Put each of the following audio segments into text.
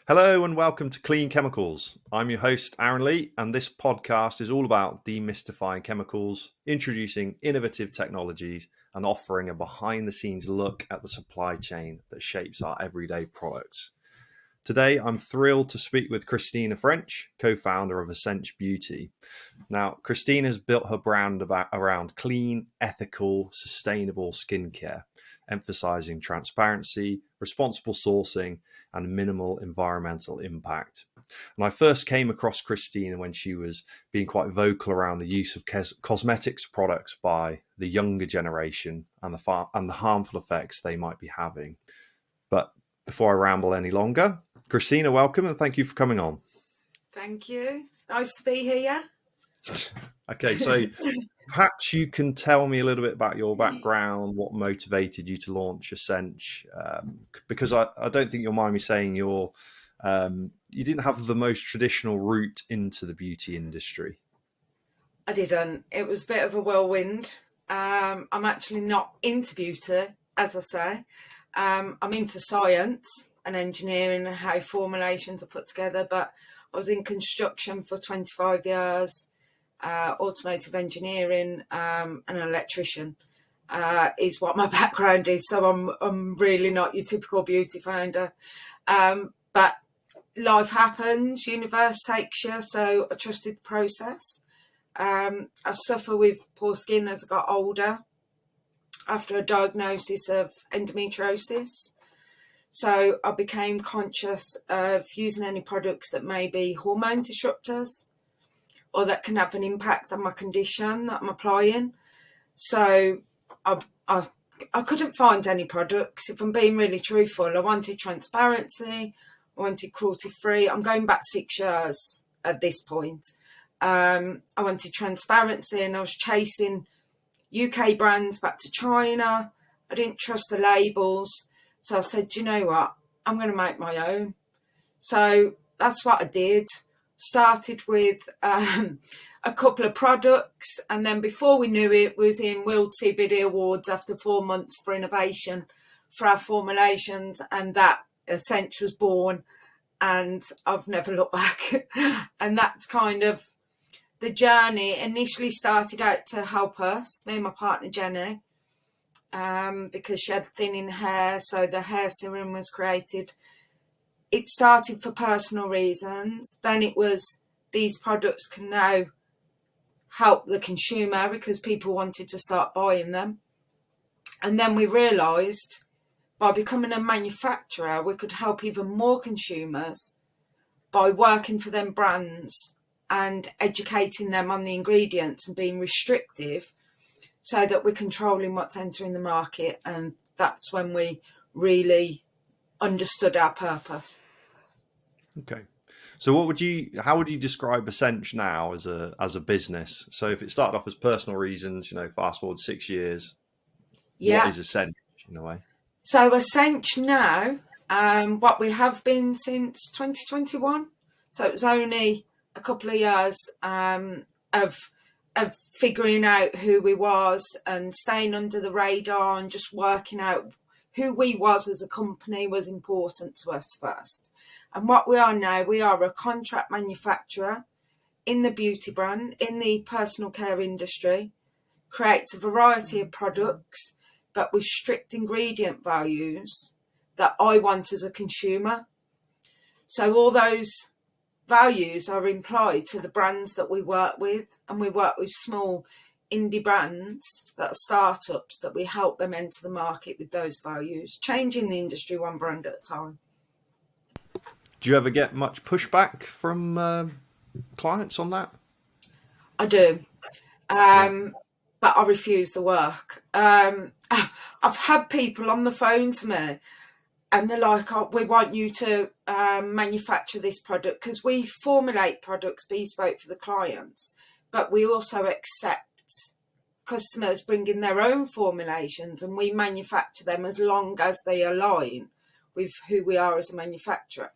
Hello and welcome to Clean Chemicals. I'm your host, Aaron Lee, and this podcast is all about demystifying chemicals, introducing innovative technologies, and offering a behind the scenes look at the supply chain that shapes our everyday products. Today, I'm thrilled to speak with Christina French, co-founder of Essench Beauty. Now, Christina has built her brand around clean, ethical, sustainable skincare, emphasizing transparency, responsible sourcing, and minimal environmental impact. And I first came across Christina when she was being quite vocal around the use of cosmetics products by the younger generation and the harmful effects they might be having. But before I ramble any longer, Christina, welcome and thank you for coming on. Thank you. Nice to be here. Okay, so perhaps you can tell me a little bit about your background, what motivated you to launch Essench, because I don't think you'll mind me saying you didn't have the most traditional route into the beauty industry. I didn't. It was a bit of a whirlwind. I'm actually not into beauty, as I say. I'm into science and engineering and how formulations are put together, but I was in construction for 25 years, automotive engineering, and an electrician is what my background is. So I'm really not your typical beauty founder. But life happens, universe takes you, so I trusted the process. I suffer with poor skin as I got older after a diagnosis of endometriosis. So I became conscious of using any products that may be hormone disruptors or that can have an impact on my condition that I'm applying. So I couldn't find any products. If I'm being really truthful, I wanted transparency. I wanted cruelty-free. I'm going back 6 years at this point. I wanted transparency, and I was chasing UK brands back to China. I didn't trust the labels. So I said, you know what? I'm going to make my own. So that's what I did. Started with a couple of products, and then before we knew it, we was in World CBD Awards after 4 months for innovation for our formulations, and that Essench was born, and I've never looked back. And that's kind of the journey. Initially started out to help us, me and my partner Jenny, because she had thinning hair, so the hair serum was created. It started for personal reasons. Then it was these products can now help the consumer because people wanted to start buying them. And then we realised by becoming a manufacturer, we could help even more consumers by working for them brands and educating them on the ingredients and being restrictive so that we're controlling what's entering the market. And that's when we really understood our purpose. Okay. So how would you describe Essench now as a business? So if it started off as personal reasons, fast forward 6 years, What is Essench in a way? So Essench now, what we have been since 2021. So it was only a couple of years of figuring out who we was and staying under the radar and just working out who we was as a company was important to us first. And what we are now, we are a contract manufacturer in the beauty brand, in the personal care industry, creates a variety of products, but with strict ingredient values that I want as a consumer. So all those values are implied to the brands that we work with, and we work with small indie brands that are startups that we help them enter the market with those values, changing the industry one brand at a time. Do you ever get much pushback from clients on that? I do, but I refuse the work. I've had people on the phone to me and they're like, oh, we want you to manufacture this product, because we formulate products bespoke for the clients, but we also accept customers bringing their own formulations and we manufacture them as long as they align with who we are as a manufacturer.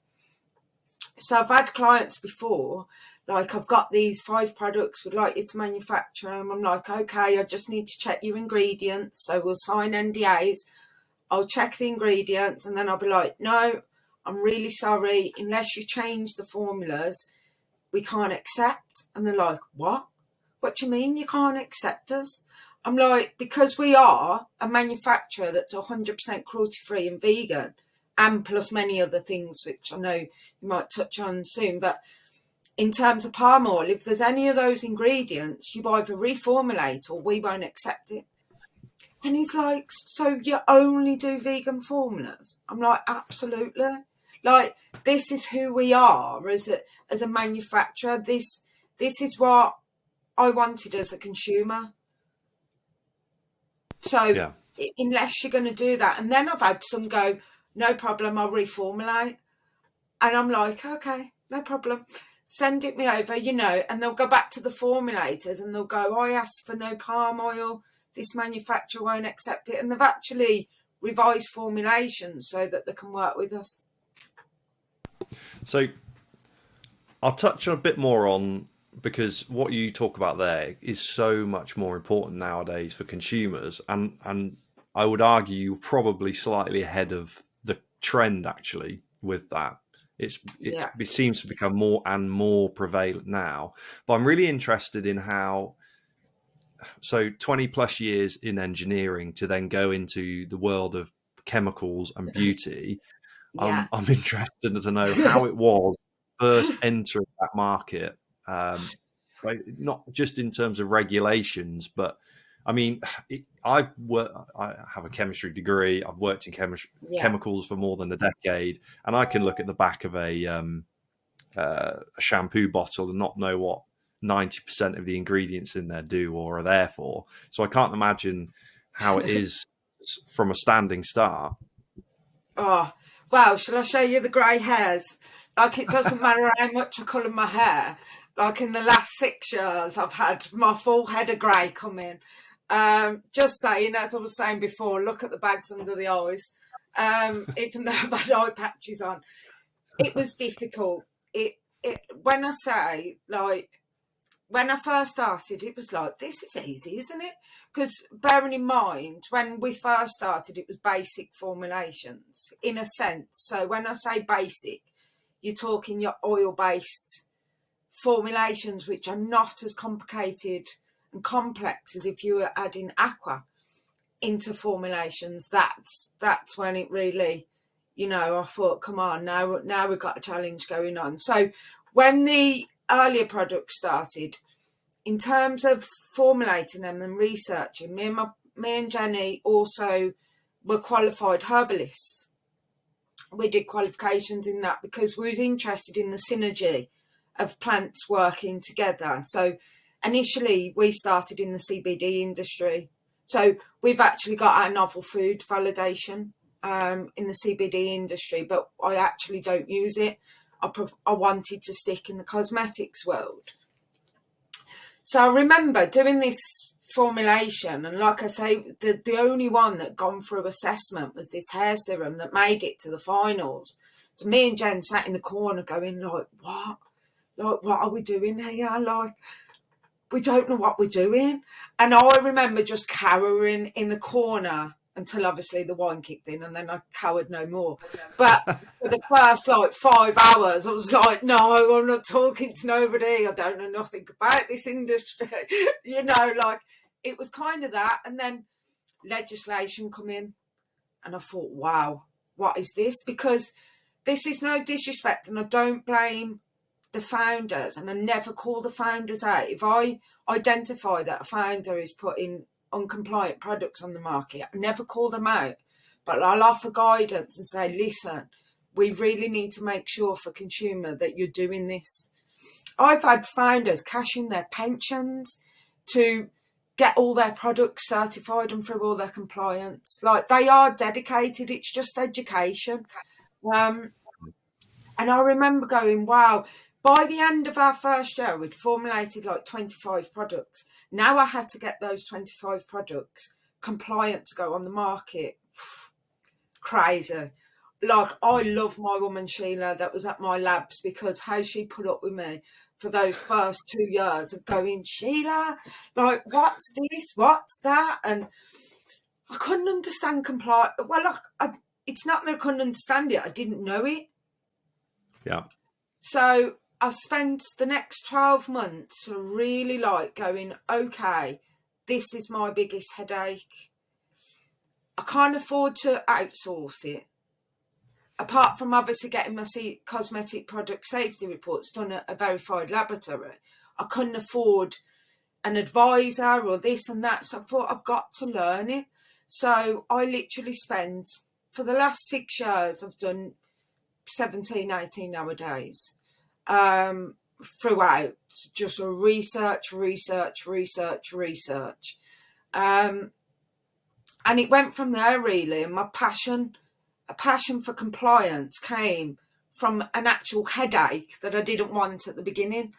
So I've had clients before, like, I've got these 5 products, we'd like you to manufacture them. I'm like, okay, I just need to check your ingredients. So we'll sign NDAs. I'll check the ingredients and then I'll be like, no, I'm really sorry, unless you change the formulas, we can't accept. And they're like, what? What do you mean you can't accept us? I'm like, because we are a manufacturer that's 100% cruelty-free and vegan, and plus many other things, which I know you might touch on soon. But in terms of palm oil, if there's any of those ingredients, you either reformulate or we won't accept it. And he's like, so you only do vegan formulas? I'm like, absolutely. Like, this is who we are as a manufacturer. This is what I wanted as a consumer. So Yeah. unless you're going to do that, and then I've had some go, no problem, I'll reformulate. And I'm like, okay, no problem. Send it me over, and they'll go back to the formulators and they'll go, I asked for no palm oil. This manufacturer won't accept it. And they've actually revised formulations so that they can work with us. So I'll touch on a bit more on, because what you talk about there is so much more important nowadays for consumers, and I would argue you're probably slightly ahead of the trend actually with that. It seems to become more and more prevalent now. But I'm really interested in how, so 20 plus years in engineering to then go into the world of chemicals and beauty. Yeah. I'm interested to know how it was first entering that market, not just in terms of regulations, but I mean, I have a chemistry degree. I've worked in chemicals for more than a decade, and I can look at the back of a shampoo bottle and not know what 90% of the ingredients in there do or are there for. So I can't imagine how it is from a standing start. Oh, well, shall I show you the grey hairs? Like, it doesn't matter how much I colour my hair. Like, in the last 6 years, I've had my full head of grey come in. Just saying, as I was saying before, look at the bags under the eyes. Even though I've had eye patches on. It was difficult. When I say, like, when I first started, it was like, this is easy, isn't it? Because bearing in mind, when we first started, it was basic formulations, in a sense. So when I say basic, you're talking your oil-based formulations, which are not as complicated and complex as if you were adding aqua into formulations. That's when it really, I thought, come on, now we've got a challenge going on. So when the earlier products started, in terms of formulating them and researching, me and Jenny also were qualified herbalists. We did qualifications in that because we was interested in the synergy of plants working together. So initially we started in the CBD industry. So we've actually got our novel food validation in the CBD industry, but I actually don't use it. I wanted to stick in the cosmetics world. So I remember doing this formulation, and like I say, the only one that gone through assessment was this hair serum that made it to the finals. So me and Jen sat in the corner going, like, what? Like, what are we doing here? Like, we don't know what we're doing. And I remember just cowering in the corner until obviously the wine kicked in, and then I cowered no more. But for the first 5 hours, I was like, no, I'm not talking to nobody. I don't know nothing about this industry. Like, it was kind of that. And then legislation come in, and I thought, wow, what is this? Because this is no disrespect, and I don't blame the founders, and I never call the founders out. If I identify that a founder is putting uncompliant products on the market, I never call them out, but I'll offer guidance and say, listen, we really need to make sure for consumer that you're doing this. I've had founders cash in their pensions to get all their products certified and through all their compliance. Like, they are dedicated. It's just education. And I remember going, wow. By the end of our first year, we'd formulated 25 products. Now I had to get those 25 products compliant to go on the market. Crazy. Like, I love my woman, Sheila, that was at my labs, because how she put up with me for those first 2 years of going, Sheila, like, what's this? What's that? And I couldn't understand compliance. Well, it's not that I couldn't understand it. I didn't know it. Yeah. So I spent the next 12 months really like going, okay, this is my biggest headache. I can't afford to outsource it. Apart from obviously getting my cosmetic product safety reports done at a verified laboratory, I couldn't afford an advisor or this and that. So I thought, I've got to learn it. So I literally spent, for the last 6 years, I've done 17, 18 nowadays, throughout, just a research. And it went from there, really. And a passion for compliance came from an actual headache that I didn't want at the beginning.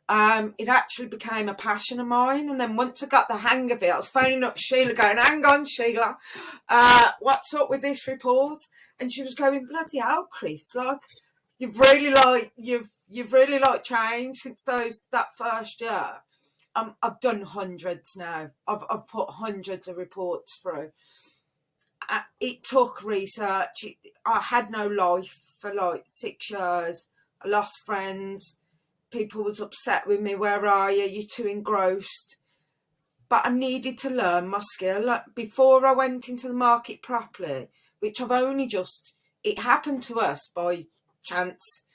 It actually became a passion of mine. And then once I got the hang of it, I was phoning up Sheila going, hang on, Sheila, what's up with this report? And she was going, bloody hell, Chris, like, you've really changed since that first year. I've done hundreds now. I've put hundreds of reports through. It took research. I had no life for like 6 years. I lost friends. People was upset with me. Where are you? You're too engrossed. But I needed to learn my skill. Like, before I went into the market properly, which I've only just, it happened to us by chance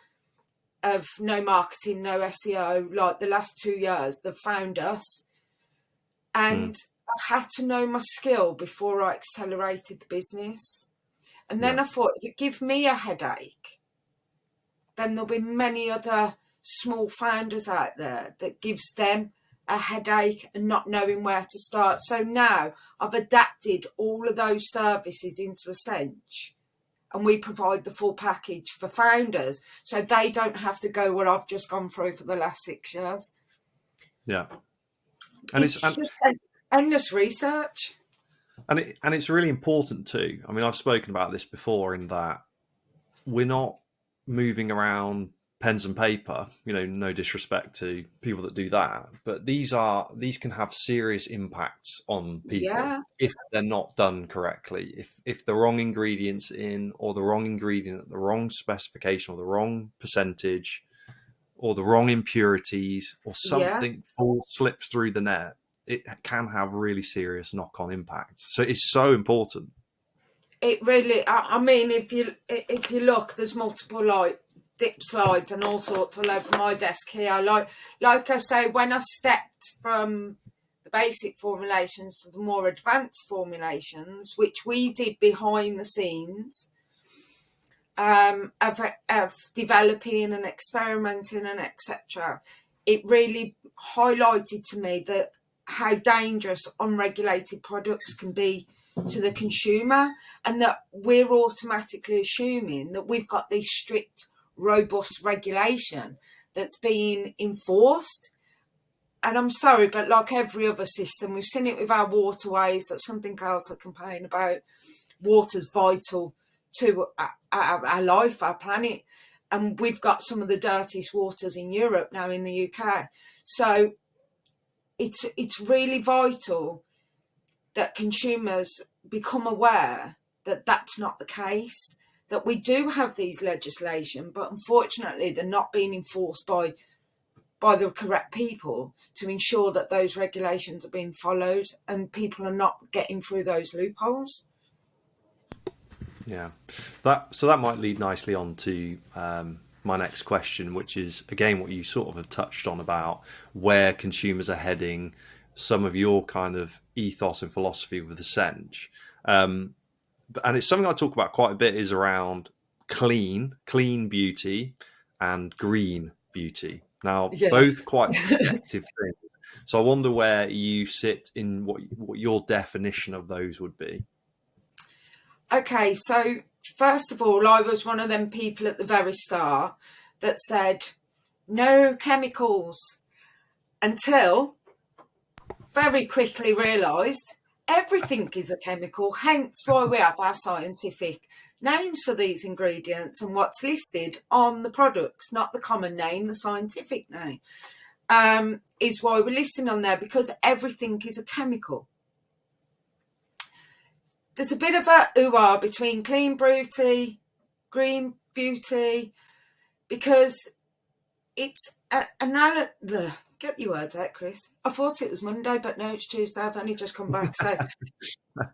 of no marketing, no SEO. Like the last 2 years, they've found us. And I had to know my skill before I accelerated the business. And then I thought, if it gives me a headache, then there'll be many other small founders out there that gives them a headache and not knowing where to start. So now I've adapted all of those services into Essench, and we provide the full package for founders, so they don't have to go what I've just gone through for the last 6 years. Yeah. And it's just endless research. And it's really important too. I mean, I've spoken about this before in that we're not moving around pens and paper, no disrespect to people that do that, but these can have serious impacts on people if they're not done correctly. If the wrong ingredients in, or the wrong ingredient at the wrong specification, or the wrong percentage, or the wrong impurities, or something slips through the net, it can have really serious knock-on impacts. So it's so important. It really, I mean, if you look, there's multiple like dip slides and all sorts all over my desk here. Like I say, when I stepped from the basic formulations to the more advanced formulations, which we did behind the scenes, of developing and experimenting and etc., it really highlighted to me that how dangerous unregulated products can be to the consumer, and that we're automatically assuming that we've got this strict, robust regulation that's being enforced. And I'm sorry, but like every other system, we've seen it with our waterways. That's something else I complain about. Water's vital to our life, our planet, and we've got some of the dirtiest waters in Europe now in the UK. So it's really vital that consumers become aware that that's not the case, that we do have these legislation, but unfortunately they're not being enforced by the correct people to ensure that those regulations are being followed and people are not getting through those loopholes. Yeah, that might lead nicely on to my next question, which is again what you sort of have touched on about where consumers are heading, some of your kind of ethos and philosophy with Essench. And it's something I talk about quite a bit, is around clean beauty and green beauty. Now, both quite subjective things. So I wonder where you sit in what your definition of those would be. Okay, so first of all, I was one of them people at the very start that said no chemicals, until very quickly realised everything is a chemical, hence why we have our scientific names for these ingredients and what's listed on the products, not the common name, the scientific name, is why we're listing on there, because everything is a chemical. There's a bit of a ooh-ah between clean beauty, green beauty. because it's get your words out, Chris. I thought it was Monday, but no, it's Tuesday. I've only just come back. So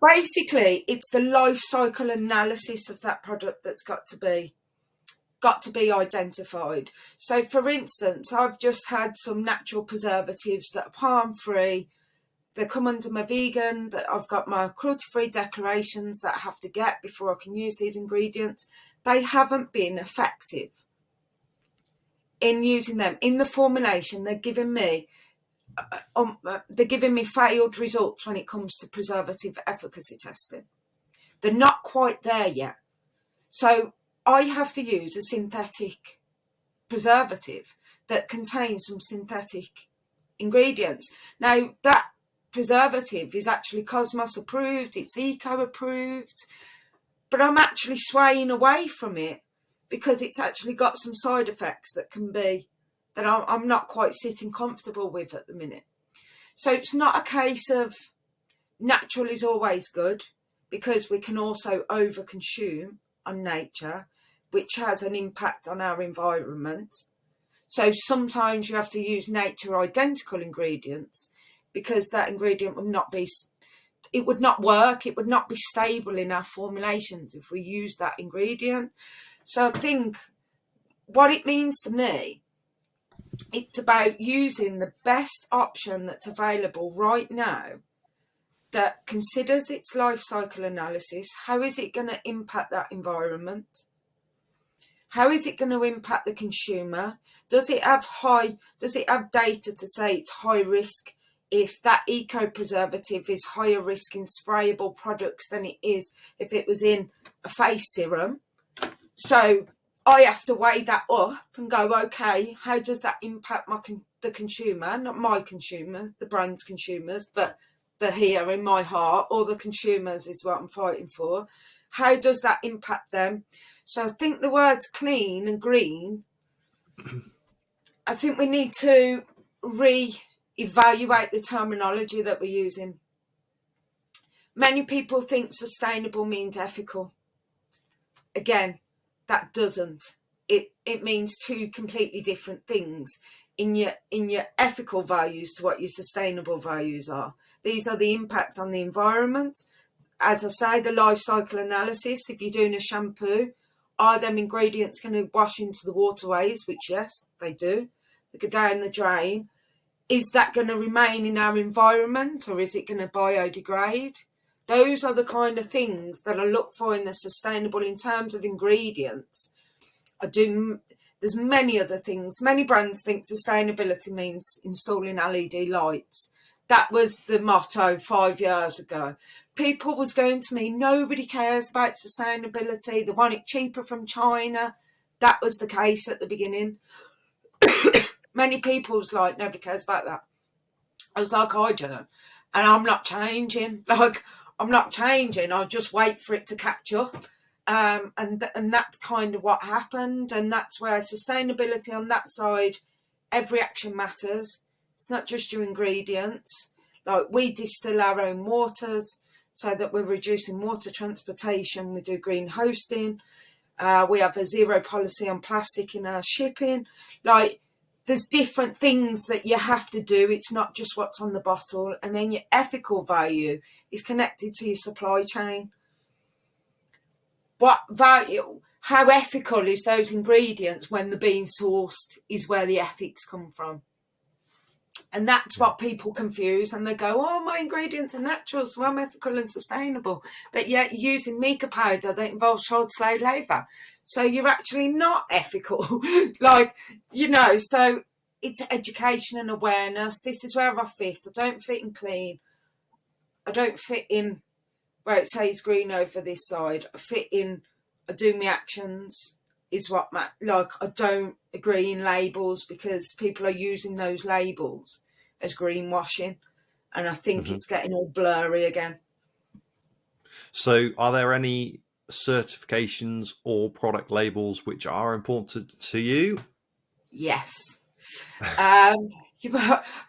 basically, it's the life cycle analysis of that product that's got to be identified. So, for instance, I've just had some natural preservatives that are palm-free. They come under my vegan, that I've got my cruelty-free declarations that I have to get before I can use these ingredients. They haven't been effective in using them in the formulation. They're giving me failed results when it comes to preservative efficacy testing. They're not quite there yet. So I have to use a synthetic preservative that contains some synthetic ingredients. Now, that preservative is actually Cosmos approved, it's eco approved, but I'm actually swaying away from it because it's actually got some side effects that I'm not quite sitting comfortable with at the minute. So it's not a case of natural is always good, because we can also overconsume on nature, which has an impact on our environment. So sometimes you have to use nature identical ingredients, because that ingredient would not work, it would not be stable in our formulations if we use that ingredient. So I think what it means to me, it's about using the best option that's available right now that considers its life cycle analysis. How is it going to impact that environment? How is it going to impact the consumer? Does it have data to say it's high risk if that eco preservative is higher risk in sprayable products than it is if it was in a face serum? So I have to weigh that up and go, okay, how does that impact the consumer? Not my consumer, the brand's consumers, but the here in my heart, or the consumers is what I'm fighting for. How does that impact them? So I think the words clean and green, I think we need to re-evaluate the terminology that we're using. Many people think sustainable means ethical. Again, that doesn't. It means two completely different things in your ethical values to what your sustainable values are. These are the impacts on the environment. As I say, the life cycle analysis, if you're doing a shampoo, are them ingredients going to wash into the waterways? Which, yes, they do. They go down the drain. Is that going to remain in our environment, or is it going to biodegrade? Those are the kind of things that I look for in the sustainable in terms of ingredients. There's many other things. Many brands think sustainability means installing LED lights. That was the motto 5 years ago. People was going to me, nobody cares about sustainability. They want it cheaper from China. That was the case at the beginning. Many people was like, nobody cares about that. I was like, I do. And I'm not changing. I'll just wait for it to catch up. And that's kind of what happened. And that's where sustainability on that side, every action matters. It's not just your ingredients. Like, we distill our own waters so that we're reducing water transportation. We do green hosting. We have a zero policy on plastic in our shipping. Like, there's different things that you have to do. It's not just what's on the bottle. And then your ethical value is connected to your supply chain. What value, how ethical is those ingredients when they're being sourced is where the ethics come from. And that's what people confuse, and they go, oh, my ingredients are natural, so I'm ethical and sustainable. But yet you're using mica powder that involves child slave labour. So you're actually not ethical. So it's education and awareness. This is where I fit. I don't fit in clean. I don't fit in where it says green over this side. I do my actions. Is what I don't agree in labels, because people are using those labels as greenwashing, and I think it's getting all blurry again. So are there any certifications or product labels which are important to you? Yes. I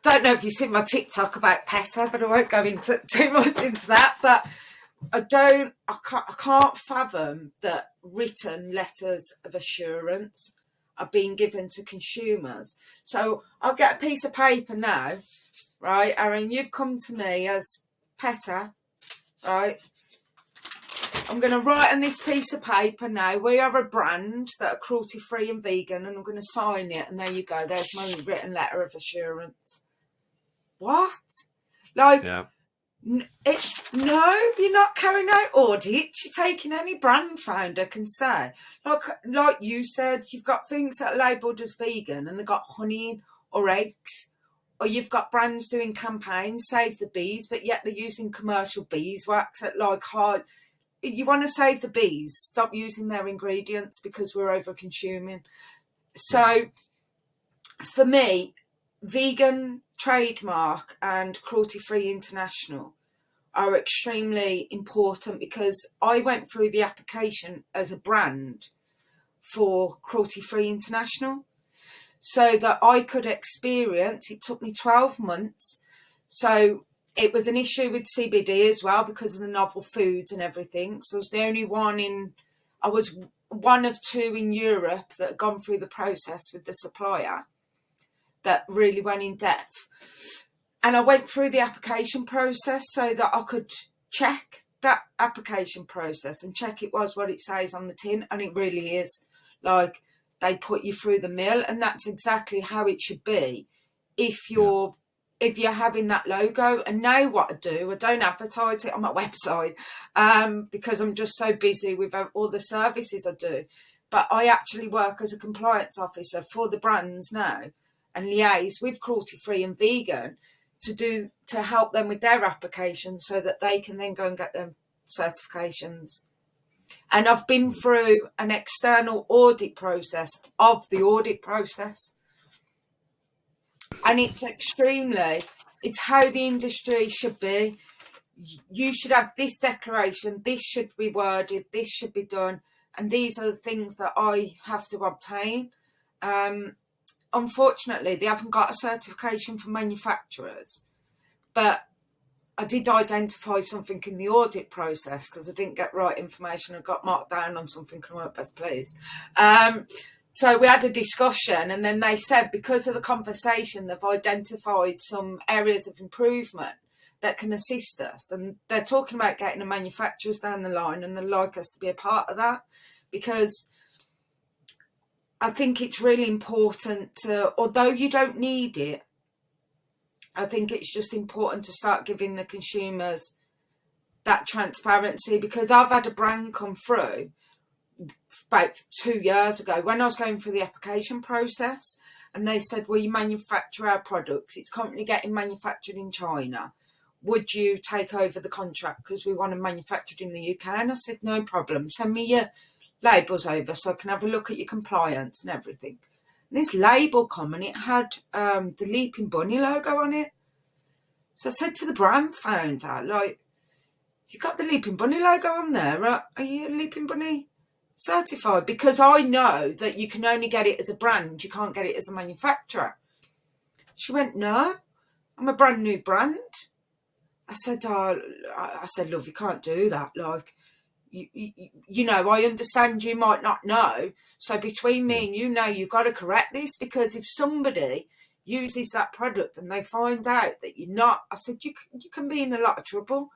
don't know if you've seen my TikTok about PETA, but I won't go into too much into that. But I can't fathom that written letters of assurance are being given to consumers. So I'll get a piece of paper now, right, Aaron, you've come to me as PETA, right? I'm going to write on this piece of paper now, we are a brand that are cruelty-free and vegan, and I'm going to sign it, and there you go, there's my written letter of assurance. What? Like, Yeah. no, you're not carrying out audits. You're taking any brand founder can say. Like you said, you've got things that are labelled as vegan and they've got honey in or eggs. Or you've got brands doing campaigns, save the bees, but yet they're using commercial beeswax at like hard. You want to save the bees, stop using their ingredients because we're over consuming. So for me, vegan trademark and cruelty-free international are extremely important because I went through the application as a brand for cruelty-free international so that I could experience. It took me 12 months. So it was an issue with CBD as well because of the novel foods and everything. So I was the only one I was one of two in Europe that had gone through the process with the supplier that really went in depth. And I went through the application process so that I could check that application process and check it was what it says on the tin. And it really is. Like, they put you through the mill, and that's exactly how it should be if you're having that logo. And now what I do, I don't advertise it on my website because I'm just so busy with all the services I do. But I actually work as a compliance officer for the brands now and liaise with cruelty-free and vegan to help them with their application so that they can then go and get them certifications. And I've been through an external audit process of the audit process. And it's how the industry should be. You should have this declaration, this should be worded, this should be done. And these are the things that I have to obtain. Unfortunately, they haven't got a certification for manufacturers. But I did identify something in the audit process because I didn't get right information. I got marked down on something and I weren't best pleased. So we had a discussion, and then they said because of the conversation, they've identified some areas of improvement that can assist us. And they're talking about getting the manufacturers down the line, and they'd like us to be a part of that because I think it's really important to, although you don't need it, I think it's just important to start giving the consumers that transparency, because I've had a brand come through about 2 years ago when I was going through the application process, and they said, well, you manufacture our products. It's currently getting manufactured in China. Would you take over the contract because we want to manufacture it in the UK? And I said, no problem. Send me your labels over so I can have a look at your compliance and everything. This label come and it had the Leaping Bunny logo on it. So I said to the brand founder, like, you got the Leaping Bunny logo on there. Are you Leaping Bunny certified? Because I know that you can only get it as a brand. You can't get it as a manufacturer. She went, no, I'm a brand new brand. I said, love, you can't do that. Like, you know, I understand you might not know. So between me and you now, you've got to correct this, because if somebody uses that product and they find out that you're not, I said, you can be in a lot of trouble.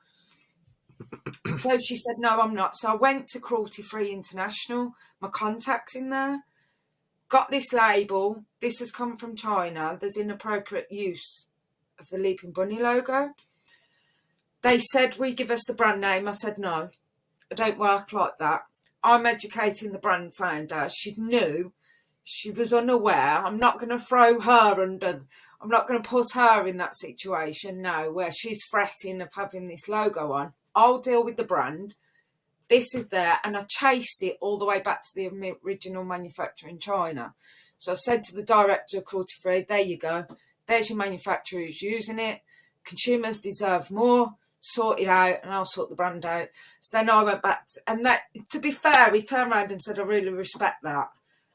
So she said, no, I'm not. So I went to Cruelty Free International, my contacts in there, got this label. This has come from China. There's inappropriate use of the Leaping Bunny logo. They said, we give us the brand name. I said, no, I don't work like that. I'm educating the brand founder. She knew, she was unaware. I'm not going to throw her under, I'm not going to put her in that situation now where she's fretting of having this logo on. I'll deal with the brand. This is there. And I chased it all the way back to the original manufacturer in China. So I said to the director of Cruelty Free, there you go. There's your manufacturer who's using it. Consumers deserve more. Sort it out and I'll sort the brand out. So then I went back and that, to be fair, he turned around and said, I really respect that.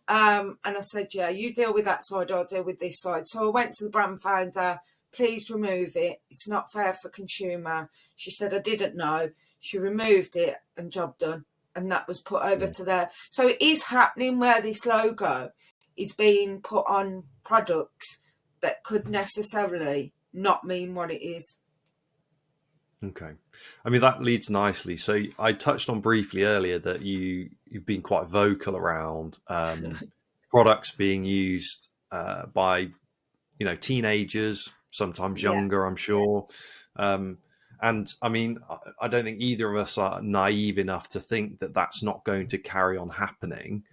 And I said, yeah, you deal with that side, I'll deal with this side. So I went to the brand founder, please remove it. It's not fair for consumer. She said, I didn't know. She removed it and job done. And that was put over to there. So it is happening where this logo is being put on products that could necessarily not mean what it is. Okay. I mean, that leads nicely. So I touched on briefly earlier that you've been quite vocal around products being used by teenagers, sometimes Yeah. younger, I'm sure. And I mean, I don't think either of us are naive enough to think that that's not going to carry on happening.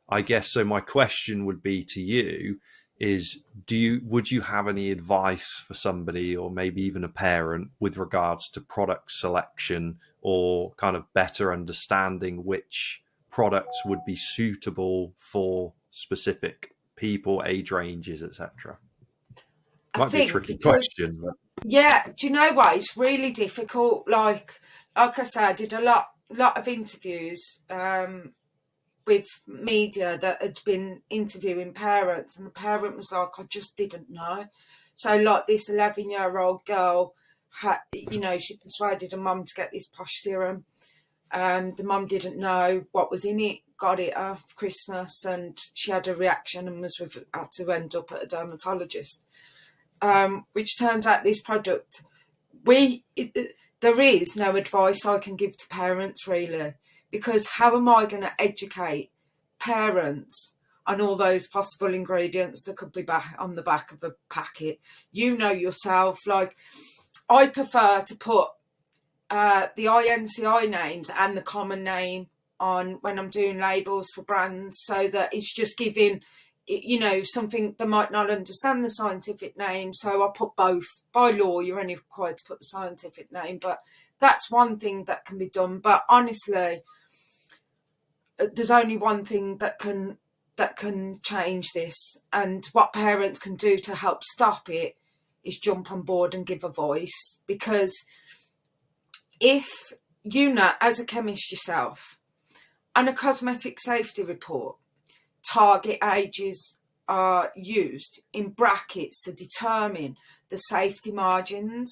I guess so. My question would be to you is, would you have any advice for somebody, or maybe even a parent, with regards to product selection, or kind of better understanding which products would be suitable for specific people, age ranges, etc.? I Might be a think tricky because, question, but yeah, do you know what? It's really difficult. Like I said, I did a lot of interviews with media that had been interviewing parents, and the parent was like, I just didn't know. So like this 11-year-old girl had, she persuaded her mum to get this posh serum. The mum didn't know what was in it, got it for Christmas, and she had a reaction and had to end up at a dermatologist. Which turns out this product, there is no advice I can give to parents really, because how am I going to educate parents on all those possible ingredients that could be on the back of a packet? You know yourself, like I prefer to put the INCI names and the common name on when I'm doing labels for brands, so that it's just giving, something they might not understand the scientific name. So I put both. By law, you're only required to put the scientific name, but that's one thing that can be done. But honestly, there's only one thing that can change this, and what parents can do to help stop it is jump on board and give a voice. Because if as a chemist yourself, on a cosmetic safety report, target ages are used in brackets to determine the safety margins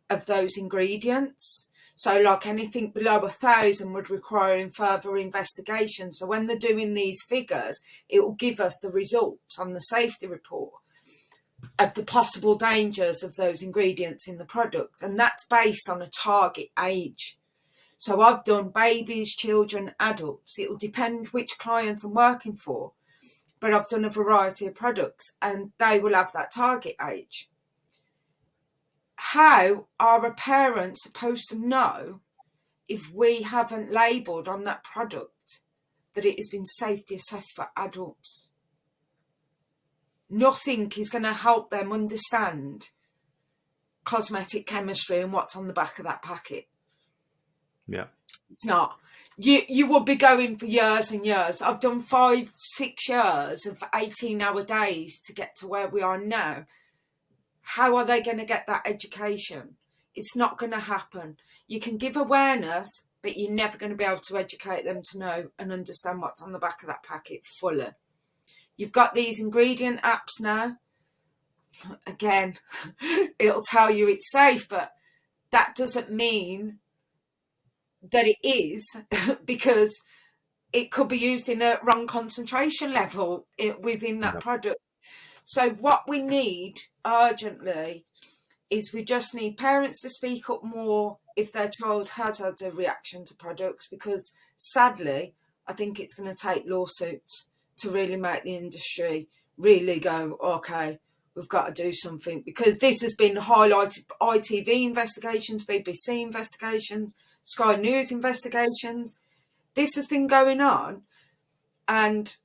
of those ingredients. So like anything below 1,000 would require further investigation. So when they're doing these figures, it will give us the results on the safety report of the possible dangers of those ingredients in the product. And that's based on a target age. So I've done babies, children, adults. It will depend which client I'm working for. But I've done a variety of products and they will have that target age. How are a parent supposed to know if we haven't labelled on that product that it has been safety assessed for adults? Nothing is going to help them understand cosmetic chemistry and what's on the back of that packet. yeah. It's not. You will be going for years and years. I've done 5-6 years of 18-hour days to get to where we are now. How are they going to get that education? It's not going to happen. You can give awareness, but you're never going to be able to educate them to know and understand what's on the back of that packet fully. You've got these ingredient apps now. Again, it'll tell you it's safe, but that doesn't mean that it is, because it could be used in a wrong concentration level within that product. So what we need urgently is we just need parents to speak up more if their child has had a reaction to products, because sadly, I think it's going to take lawsuits to really make the industry really go, okay, we've got to do something. Because this has been highlighted, ITV investigations, BBC investigations, Sky News investigations. This has been going on, and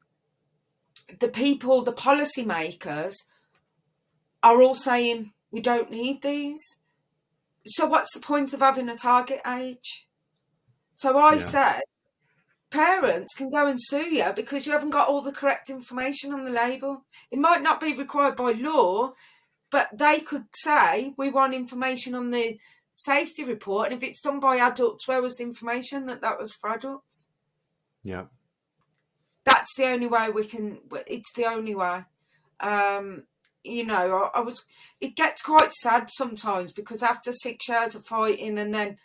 the people, the policymakers, are all saying we don't need these. So what's the point of having a target age? So I said, parents can go and sue you because you haven't got all the correct information on the label. It might not be required by law, but they could say, we want information on the safety report, and if it's done by adults, where was the information that was for adults? Yeah. That's the only way we can. It's the only way. It gets quite sad sometimes, because after 6 years of fighting, and then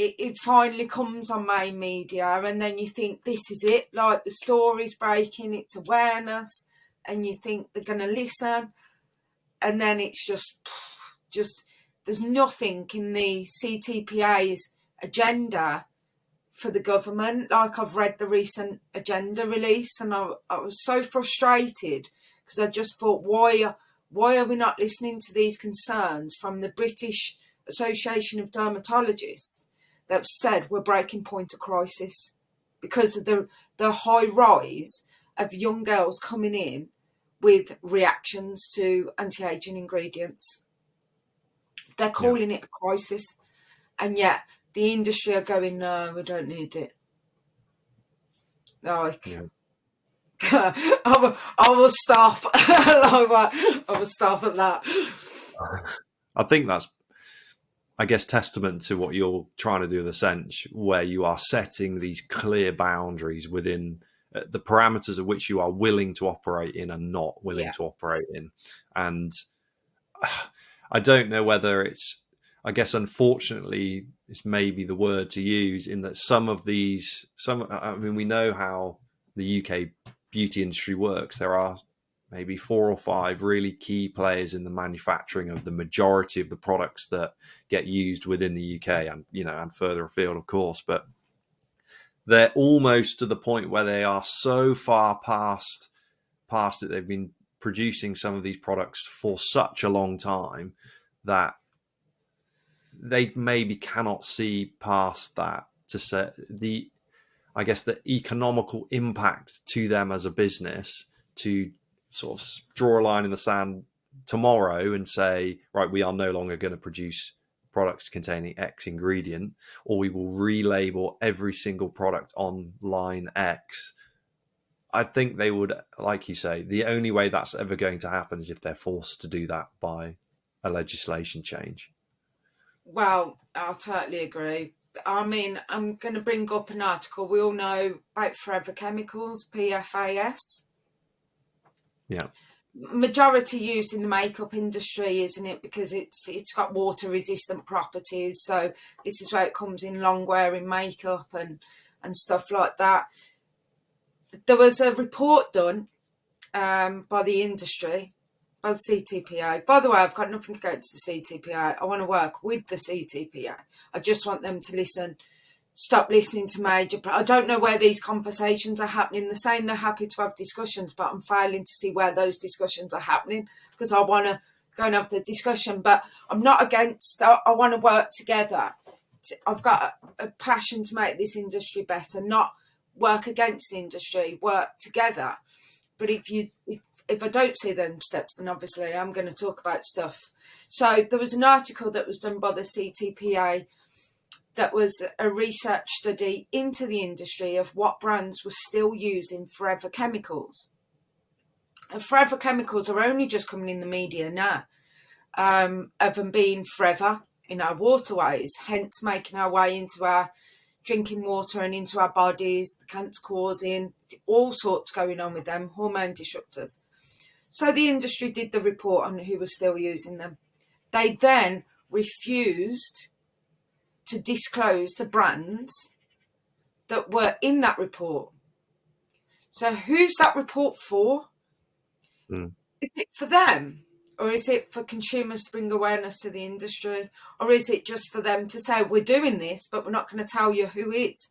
it finally comes on main media, and then you think this is it, like the story's breaking, it's awareness, and you think they're going to listen, and then it's just there's nothing in the CTPA's agenda for the government. Like, I've read the recent agenda release, and I was so frustrated, because I just thought, why are we not listening to these concerns from the British Association of Dermatologists that have said we're breaking point of crisis because of the high rise of young girls coming in with reactions to anti-aging ingredients. They're calling it a crisis, and yet the industry are going, no, we don't need it. Like, I will stop. I will stop at that. I think that's, I guess, testament to what you're trying to do with Essench, where you are setting these clear boundaries within the parameters of which you are willing to operate in and not willing to operate in. And I don't know whether it's, I guess, unfortunately, it's maybe the word to use, in that I mean, we know how the UK beauty industry works. There are maybe 4 or 5 really key players in the manufacturing of the majority of the products that get used within the UK, and, and further afield, of course. But they're almost to the point where they are so far past it. They've been producing some of these products for such a long time that they maybe cannot see past that to say the economical impact to them as a business, to sort of draw a line in the sand tomorrow and say, right, we are no longer going to produce products containing X ingredient, or we will relabel every single product on line X. I think they would, like you say, the only way that's ever going to happen is if they're forced to do that by a legislation change. Well, I totally agree. I mean, I'm going to bring up an article. We all know about Forever Chemicals, PFAS. Yeah. Majority used in the makeup industry, isn't it? Because it's got water resistant properties. So this is where it comes in, long wearing makeup and stuff like that. There was a report done by the industry, by the CTPA. By the way, I've got nothing against the CTPA. I want to work with the CTPA. I just want them to stop listening to major. I don't know where these conversations are happening. They're saying they're happy to have discussions, but I'm failing to see where those discussions are happening, because I want to go and have the discussion. But I'm not against. I want to work together. I've got a passion to make this industry better, not work against the industry, work together. But if I don't see them steps, then obviously I'm going to talk about stuff. So there was an article that was done by the CTPA that was a research study into the industry of what brands were still using forever chemicals. And forever chemicals are only just coming in the media now, of them being forever in our waterways, hence making our way into our drinking water and into our bodies, the cancer causing, all sorts going on with them, hormone disruptors. So the industry did the report on who was still using them. They then refused to disclose the brands that were in that report. So who's that report for? Is it for them? Or is it for consumers to bring awareness to the industry? Or is it just for them to say, we're doing this, but we're not going to tell you who is?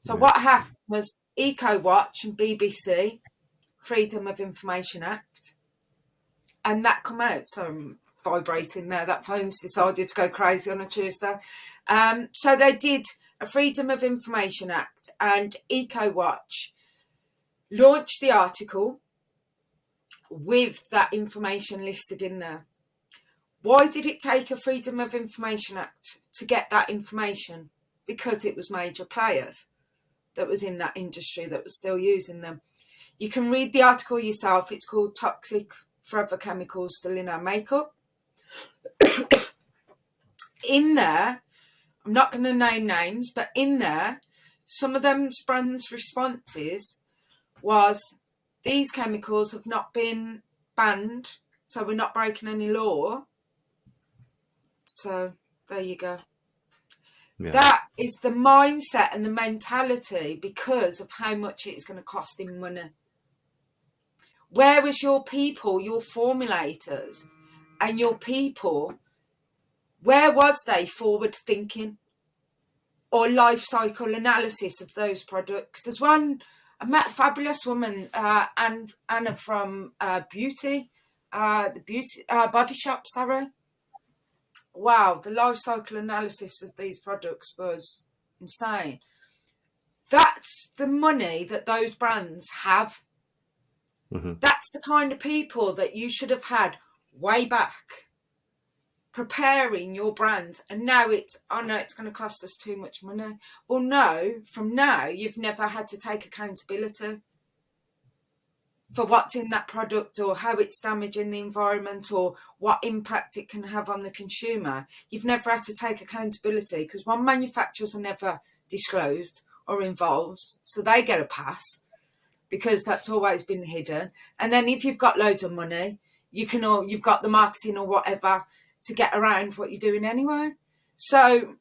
So what happened was EcoWatch and BBC, Freedom of Information Act, and that come out. So I'm vibrating there. That phone's decided to go crazy on a Tuesday. So they did a Freedom of Information Act, and EcoWatch launched the article with that information listed in there. Why did it take a Freedom of Information Act to get that information? Because it was major players that was in that industry that was still using them. You can read the article yourself. It's called Toxic Forever Chemicals Still in Our Makeup. In there, I'm not going to name names, but in there, some of them brands' responses was, these chemicals have not been banned, so we're not breaking any law. So there you go. Yeah. That is the mindset and the mentality because of how much it's going to cost him money. Where was your people, your formulators and your people, where was they forward thinking or life cycle analysis of those products? There's one, I met a fabulous woman, Anna from the beauty body shop, sorry. Wow, the life cycle analysis of these products was insane. That's the money that those brands have. Mm-hmm. That's the kind of people that you should have had way back preparing your brand. And now it's, oh no, it's going to cost us too much money. Well, no, from now, you've never had to take accountability for what's in that product or how it's damaging the environment or what impact it can have on the consumer. You've never had to take accountability because one, manufacturers are never disclosed or involved, so they get a pass because that's always been hidden. And then if you've got loads of money, you've got the marketing or whatever to get around what you're doing anyway. So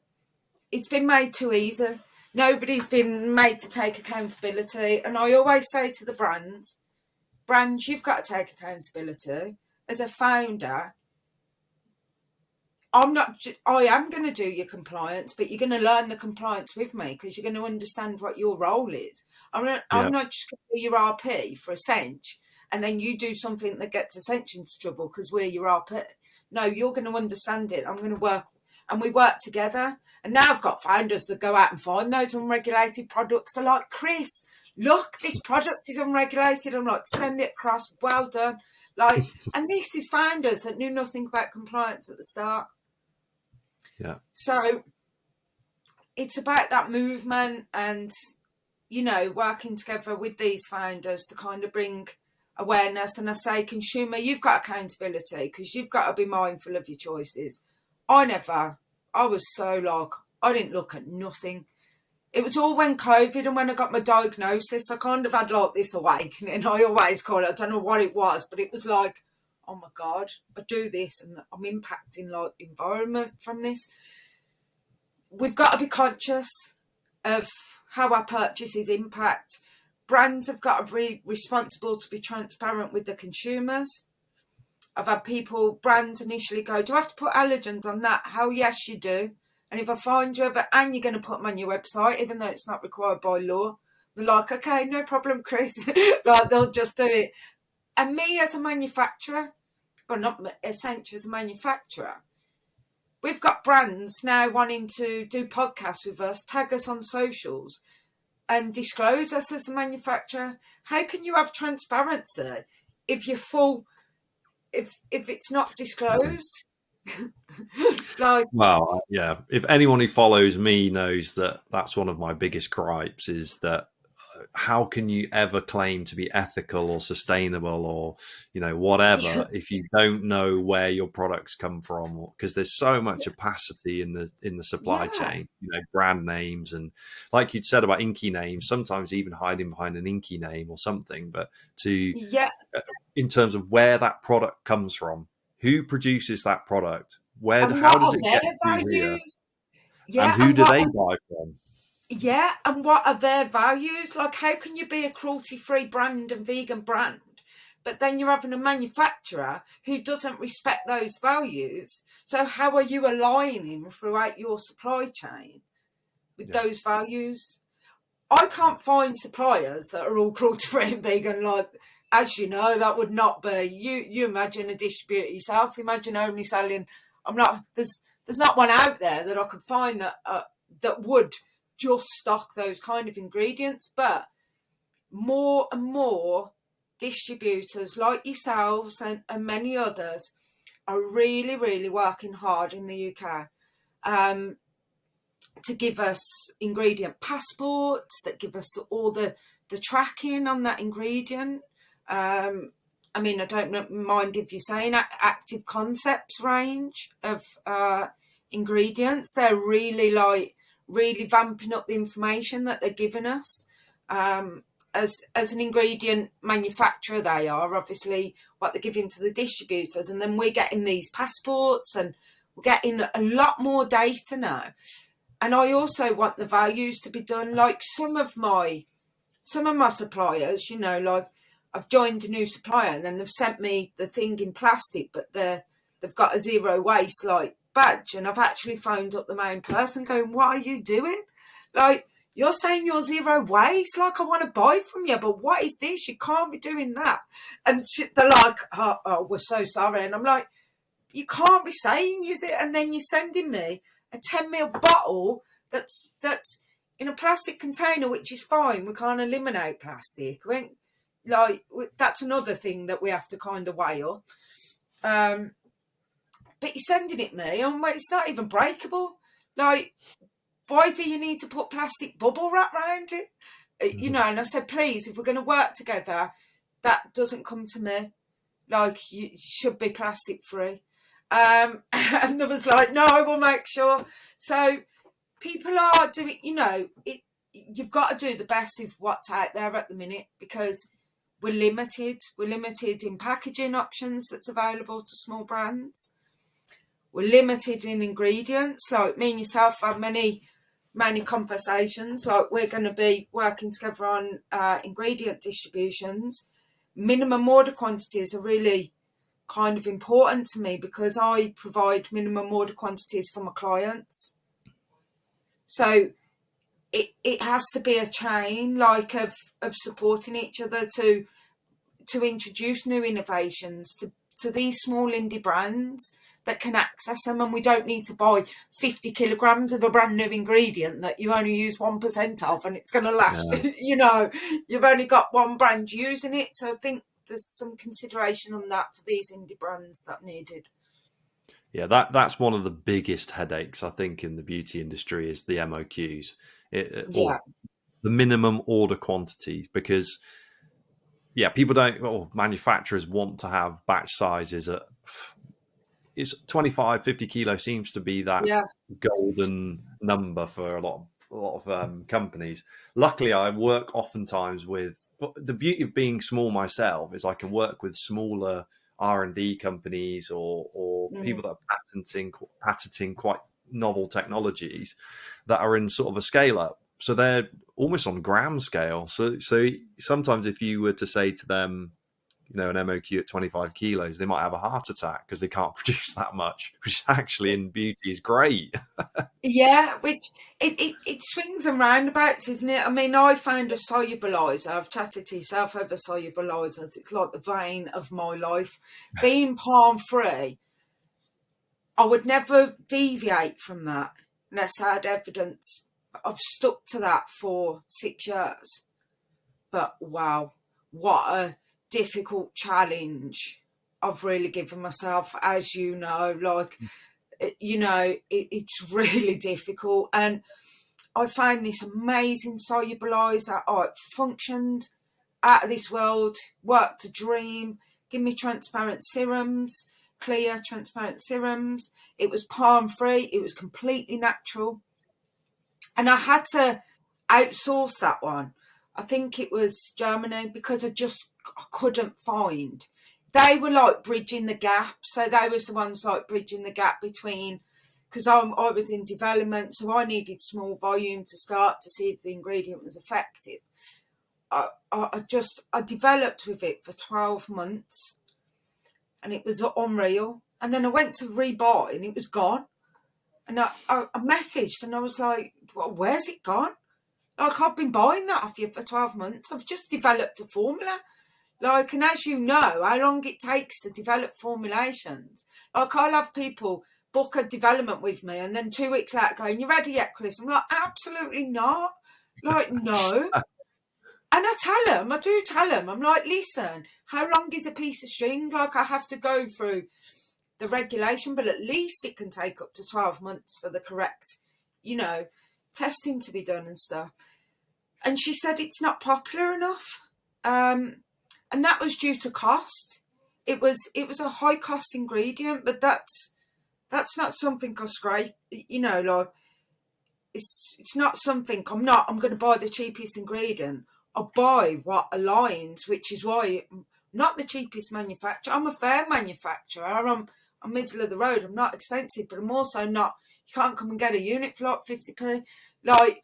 it's been made too easy. Nobody's been made to take accountability. And I always say to the brands, you've got to take accountability. As a founder, I am going to do your compliance, but you're going to learn the compliance with me because you're going to understand what your role is. I'm not just going to be your RP for Essench and then you do something that gets Essench into trouble because we're your RP. No, you're going to understand it. I'm going to work, and we work together. And now I've got founders that go out and find those unregulated products. They're like, Chris, look, this product is unregulated. I'm like, send it across. Well done. Like, and this is founders that knew nothing about compliance at the start. Yeah. So it's about that movement and, working together with these founders to kind of bring awareness. And I say, consumer, you've got accountability because you've got to be mindful of your choices. I was so I didn't look at nothing. It was all when COVID and when I got my diagnosis, I kind of had like this awakening. I always call it, I don't know what it was, but it was like, oh my God, I do this and I'm impacting like the environment from this. We've got to be conscious of how our purchases impact. Brands have got to be responsible to be transparent with the consumers. I've had brands initially go, do I have to put allergens on that? How yes, you do. And if I find you and you're going to put them on your website, even though it's not required by law, they're like, okay, no problem, Chris. Like, they'll just do it. And me as a manufacturer, well, not Essench as a manufacturer, we've got brands now wanting to do podcasts with us, tag us on socials, and disclose us as the manufacturer. How can you have transparency if you're full, if it's not disclosed? Well, yeah. If anyone who follows me knows that that's one of my biggest gripes is that how can you ever claim to be ethical or sustainable or whatever if you don't know where your products come from? Because there's so much opacity in the supply chain. Brand names and, like you'd said about inky names, sometimes even hiding behind an inky name or something. But in terms of where that product comes from, who produces that product, and how what does are it their get to here, values? and who do they buy from? Yeah, and what are their values? Like, how can you be a cruelty-free brand and vegan brand, but then you're having a manufacturer who doesn't respect those values? So how are you aligning throughout your supply chain with those values? I can't find suppliers that are all cruelty-free and vegan. Like, as you know, that would not be. You imagine a distributor yourself. Imagine only selling. There's not one out there that I could find that would just stock those kind of ingredients. But more and more distributors like yourselves and many others are really, really working hard in the UK to give us ingredient passports that give us all the tracking on that ingredient. I mean, I don't mind if you're saying active concepts range of ingredients. They're really vamping up the information that they're giving us. As an ingredient manufacturer, they are obviously what they're giving to the distributors, and then we're getting these passports and we're getting a lot more data now. And I also want the values to be done. Like some of my suppliers, you know, like I've joined a new supplier and then they've sent me the thing in plastic, but they've got a zero waste like badge, and I've actually phoned up the main person going, what are you doing? Like, you're saying you're zero waste, like I want to buy from you, but what is this? You can't be doing that. And they're like, oh, we're so sorry. And I'm like, you can't be saying, is it? And then you're sending me a 10ml bottle that's in a plastic container, which is fine. We can't eliminate plastic. That's another thing that we have to kind of weigh up. But you're sending it me, and it's not even breakable. Like, why do you need to put plastic bubble wrap around it? You know, and I said, please, if we're going to work together, that doesn't come to me. Like, you should be plastic free. And there was like, no, we'll make sure. So people are doing, you know, you've got to do the best of what's out there at the minute, because we're limited. We're limited in packaging options that's available to small brands. We're limited in ingredients. Like, me and yourself have many conversations. Like, we're going to be working together on ingredient distributions. Minimum order quantities are really kind of important to me, because I provide minimum order quantities for my clients. So it has to be a chain, like, of supporting each other to introduce new innovations to these small indie brands that can access them, and we don't need to buy 50 kilograms of a brand new ingredient that you only use 1% of and it's going to last. Yeah. You know, you've only got one brand using it. So I think there's some consideration on that for these indie brands that needed. Yeah, that's one of the biggest headaches, I think, in the beauty industry is the MOQs, or the minimum order quantities, because people don't, or manufacturers want to have batch sizes at, it's 25, 50 kilos seems to be that golden number for a lot of companies. Luckily, I work oftentimes with, the beauty of being small myself is I can work with smaller R&D companies or people that are patenting quite novel technologies that are in sort of a scale up. So they're almost on gram scale. So sometimes if you were to say to them, you know, an MOQ at 25 kilos, they might have a heart attack because they can't produce that much, which actually in beauty is great. Yeah, which it swings and roundabouts, isn't it? I mean, I found a solubilizer. I've chatted to yourself over solubilizers. It's like the vein of my life. Being palm free, I would never deviate from that unless I had evidence. I've stuck to that for 6 years. But wow, what a difficult challenge I've really given myself, as you know. Like, you know, it's really difficult. And I found this amazing solubilizer. It functioned out of this world, worked a dream, give me transparent serums, clear transparent serums. It was palm free, it was completely natural. And I had to outsource that one. I think it was Germany, because I couldn't find. They were like bridging the gap. So they was the ones like bridging the gap between, because I was in development, so I needed small volume to start to see if the ingredient was effective. I developed with it for 12 months and it was unreal. And then I went to rebuy and it was gone. And I messaged and I was like, well, where's it gone? Like, I've been buying that off you for 12 months. I've just developed a formula. Like, and as you know, how long it takes to develop formulations. Like, I'll have people book a development with me and then 2 weeks later going, you ready yet, Chris? I'm like, absolutely not. Like, no. And I do tell them, I'm like, listen, how long is a piece of string? Like, I have to go through the regulation, but at least it can take up to 12 months for the correct, you know, testing to be done and stuff. And she said it's not popular enough. And that was due to cost. It was a high cost ingredient, but that's not something I scrape, you know, like, it's not something I'm going to buy the cheapest ingredient. I buy what aligns, which is why I'm not the cheapest manufacturer. I'm a fair manufacturer. I'm middle of the road. I'm not expensive, but I'm also not, You can't come and get a unit for like 50p. Like,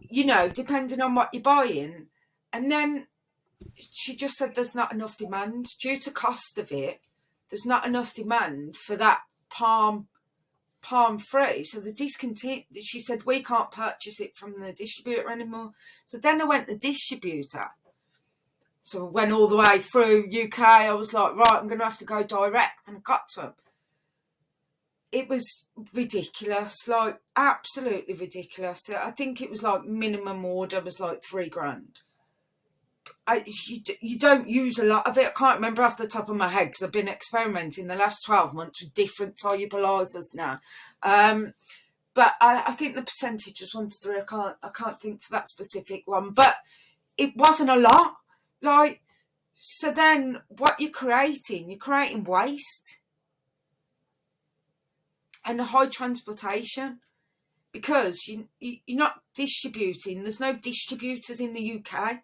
you know, depending on what you're buying. And then she just said there's not enough demand due to cost of it. There's not enough demand for that palm free. So the discontinue. She said we can't purchase it from the distributor anymore. So then I went to the distributor. So I went all the way through UK. I was like, right, I'm going to have to go direct, and I got to them. It was ridiculous, like absolutely ridiculous. I think it was like minimum order was like $3,000. You don't use a lot of it. I can't remember off the top of my head because I've been experimenting the last 12 months with different solubilizers now. But I think the percentage was 1 to 3. I can't think for that specific one, but it wasn't a lot. Like, so then what you're creating waste and a high transportation because you're not distributing. There's no distributors in the UK.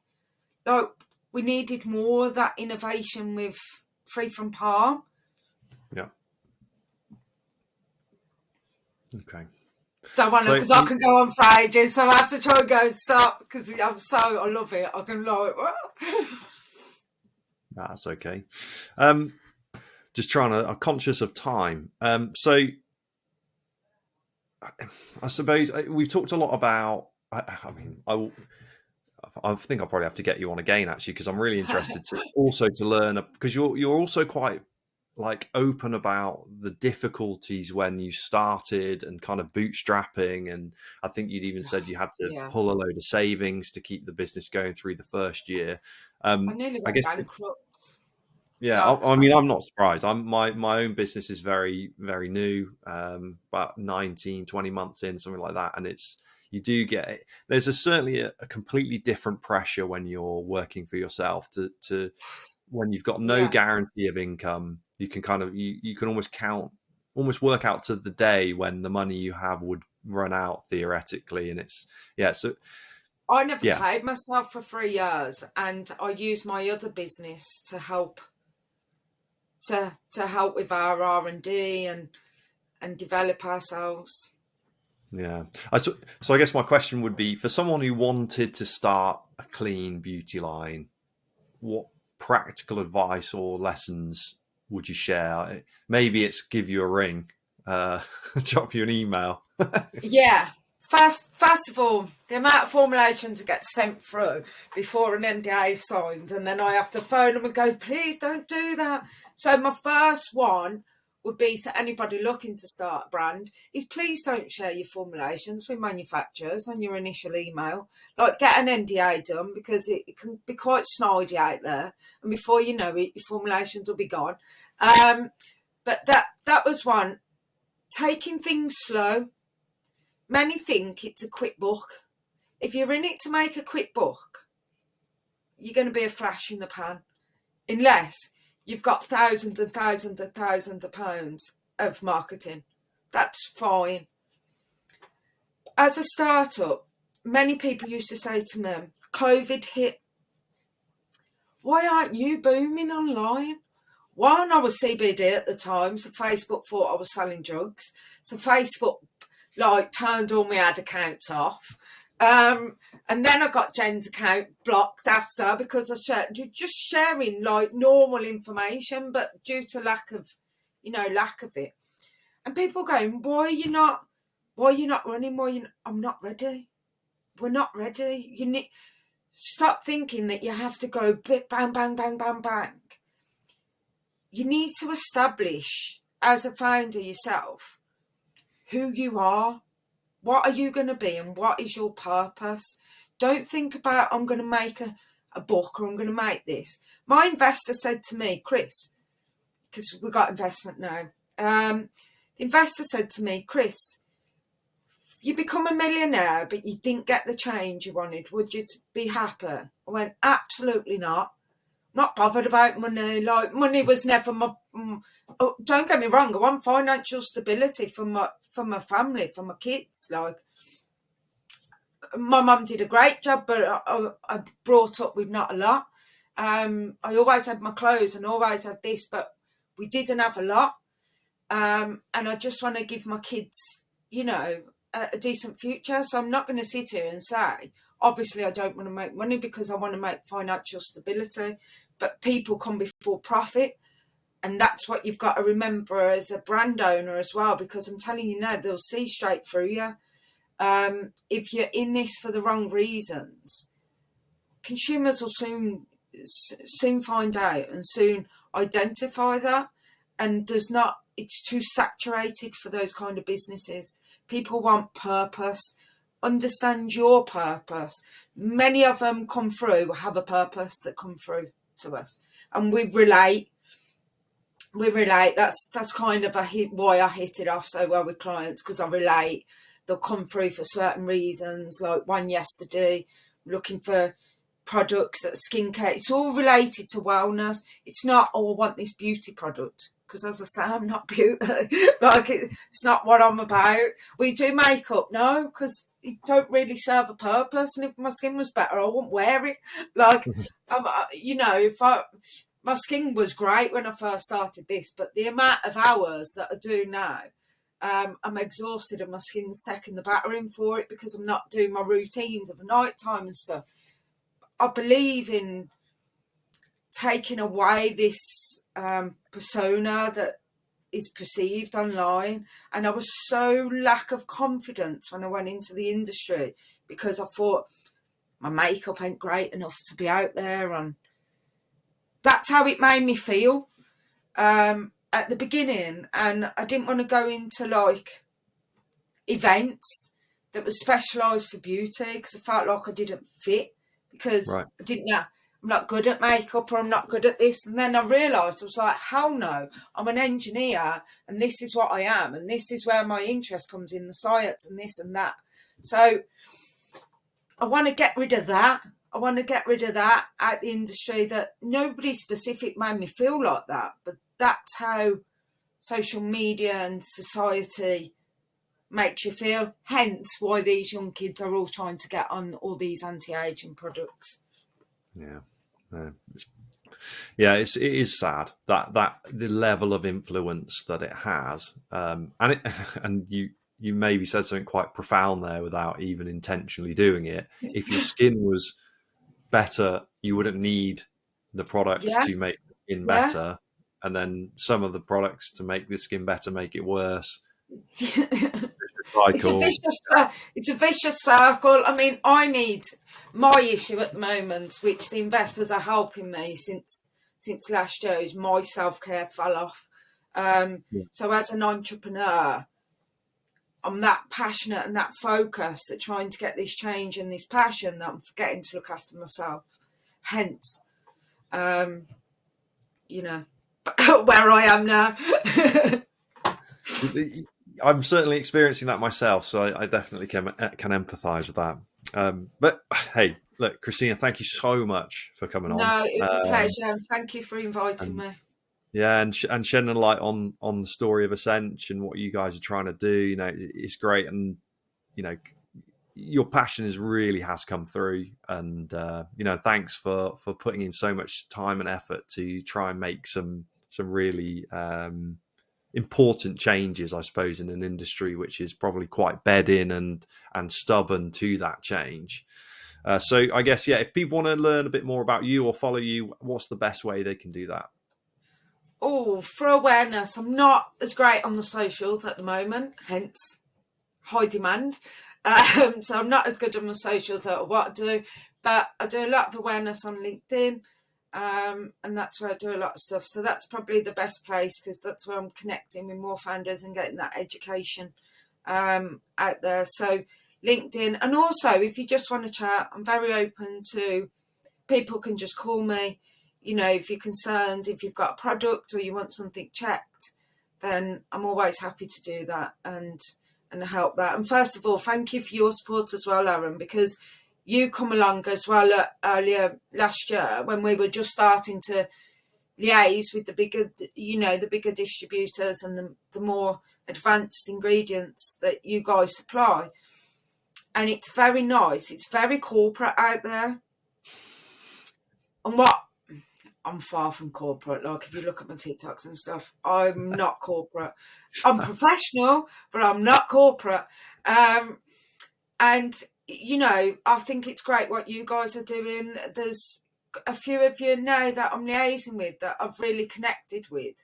Like, we needed more of that innovation with free from palm. Yeah. Okay. Don't want to, because I can go on for ages, so I have to try and go stop because I love it. I can like. That's okay. Just I'm conscious of time. So I suppose we've talked a lot about. I think I'll probably have to get you on again actually because I'm really interested to learn because you're also quite like open about the difficulties when you started and kind of bootstrapping, and I think you'd even said you had to pull a load of savings to keep the business going through the first year. I nearly went bankrupt. Yeah, I mean, I'm not surprised. My own business is very, very new, about 19, 20 months in, something like that. And you do get it. There's certainly a completely different pressure when you're working for yourself to when you've got no guarantee of income. You can kind of, you can almost work out to the day when the money you have would run out theoretically. And so I never paid myself for 3 years, and I used my other business to help with our R&D and develop ourselves. Yeah. So I guess my question would be, for someone who wanted to start a clean beauty line, what practical advice or lessons would you share? Maybe it's give you a ring, drop you an email. Yeah. First of all, the amount of formulations that get sent through before an NDA is signed, and then I have to phone them and go, please don't do that. So my first one would be to anybody looking to start a brand is please don't share your formulations with manufacturers on your initial email. Like, get an NDA done because it can be quite snidey out there, and before you know it, your formulations will be gone. But that was one. Taking things slow. Many think it's a quick buck. If you're in it to make a quick buck, you're going to be a flash in the pan, unless you've got thousands and thousands and thousands of pounds of marketing. That's fine. As a startup, many people used to say to me, COVID hit. Why aren't you booming online? One, I was CBD at the time, so Facebook thought I was selling drugs. So Facebook turned all my ad accounts off. And then I got Jen's account blocked after because I just sharing like normal information, but due to lack of it. And people going, why are you not running? I'm not ready. We're not ready. You need stop thinking that you have to go bang, bang, bang, bang, bang. You need to establish as a founder yourself who you are. What are you going to be and what is your purpose? Don't think about, I'm going to make a book or I'm going to make this. My investor said to me, Chris, because we've got investment now. The investor said to me, Chris, you become a millionaire, but you didn't get the change you wanted. Would you be happy? I went, absolutely not. Not bothered about money. Like, money was never my... don't get me wrong. I want financial stability for my family, for my kids. Like, my mum did a great job, but I brought up with not a lot. I always had my clothes and always had this, but we didn't have a lot. and I just want to give my kids, you know, a decent future. So I'm not going to sit here and say, obviously, I don't want to make money because I want to make financial stability, but people come before profit. And that's what you've got to remember as a brand owner as well, because I'm telling you now, they'll see straight through you. If you're in this for the wrong reasons, consumers will soon find out and soon identify that. And it's too saturated for those kind of businesses. People want purpose. Understand your purpose. Many of them come through, have a purpose that come through to us, and we relate. That's kind of why I hit it off so well with clients, because I relate. They'll come through for certain reasons, like one yesterday looking for products, skincare. It's all related to wellness. It's not, oh, I want this beauty product, because as I say, I'm not beauty. Like, it's not what I'm about. We do makeup, no, because it don't really serve a purpose, and if my skin was better, I wouldn't wear it. Like, you know, my skin was great when I first started this, but the amount of hours that I do now, I'm exhausted and my skin's taking the battering for it because I'm not doing my routines of the night time and stuff. I believe in taking away this persona that is perceived online. And I was so lack of confidence when I went into the industry, because I thought my makeup ain't great enough to be out there, and that's how it made me feel at the beginning. And I didn't want to go into like events that was specialised for beauty, because I felt like I didn't fit, because Right. I didn't know. I'm not good at makeup, or I'm not good at this. And then I realised, I was like, hell no, I'm an engineer and this is what I am. And this is where my interest comes in, the science and this and that. So I want to get rid of that. I want to get rid of that out the industry, that nobody specific made me feel like that. But that's how social media and society makes you feel. Hence why these young kids are all trying to get on all these anti-aging products. Yeah. Yeah, it is sad that the level of influence that it has, and you maybe said something quite profound there without even intentionally doing it. If your skin was better, you wouldn't need the products Yeah, to make the skin yeah. better, and then some of the products to make the skin better make it worse. It's a Cycle. vicious, it's a vicious circle. I mean, I need my issue at the moment, which the investors are helping me since last year, is my self-care fell off. Yeah. So as an entrepreneur, I'm that passionate and that focused at trying to get this change and this passion, that I'm forgetting to look after myself. Hence, you know, where I am now. I'm certainly experiencing that myself, so I definitely can empathise with that. But hey, look, Christina, thank you so much for coming on. No, it was a pleasure. Thank you for inviting And me. yeah, and shedding a light on the story of Essench and what you guys are trying to do. You know, it's great, and you know, your passion really has come through. And you know, thanks for putting in so much time and effort to try and make some really important changes, I suppose, in an industry which is probably quite bed in and stubborn to that change. So I guess, yeah, if people want to learn a bit more about you or follow you, what's the best way they can do that? Oh, for awareness, I'm not as great on the socials at the moment, hence high demand. So I'm not as good on the socials at what I do, but I do a lot of awareness on LinkedIn, and that's where I do a lot of stuff. So that's probably the best place, because that's where I'm connecting with more founders and getting that education out there. So LinkedIn, and also if you just want to chat, I'm very open to, people can just call me. You know, if you're concerned, if you've got a product or you want something checked, then I'm always happy to do that and help that. And first of all, thank you for your support as well, Aaron, because you come along as well earlier last year when we were just starting to liaise with the bigger distributors and the more advanced ingredients that you guys supply. And it's very nice. It's very corporate out there. And what I'm far from corporate. Like, if you look at my TikToks and stuff, I'm not corporate. I'm professional, but I'm not corporate. And, you know, I think it's great what you guys are doing. There's a few of you now that I'm liaising with that I've really connected with,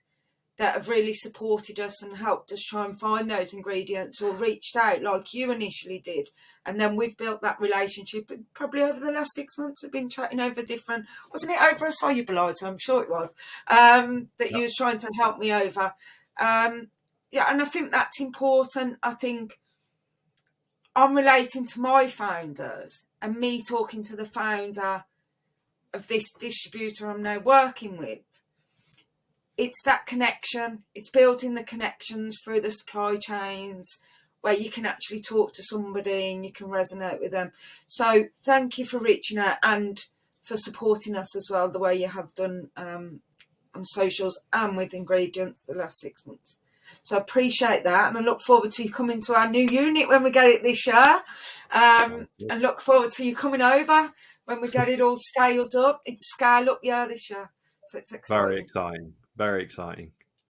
that have really supported us and helped us try and find those ingredients, or reached out like you initially did. And then we've built that relationship. And probably over the last 6 months, we've been chatting over different, wasn't it over a soluble item? I'm sure it was, that you was trying to help me over. Yeah, and I think that's important. I think I'm relating to my founders, and me talking to the founder of this distributor I'm now working with. It's that connection. It's building the connections through the supply chains where you can actually talk to somebody and you can resonate with them. So thank you for reaching out and for supporting us as well, the way you have done on socials and with ingredients the last 6 months. So I appreciate that, and I look forward to you coming to our new unit when we get it this year. And look forward to you coming over when we get it all scaled up. It's scale up year this year. So it's exciting. Very exciting. Very exciting.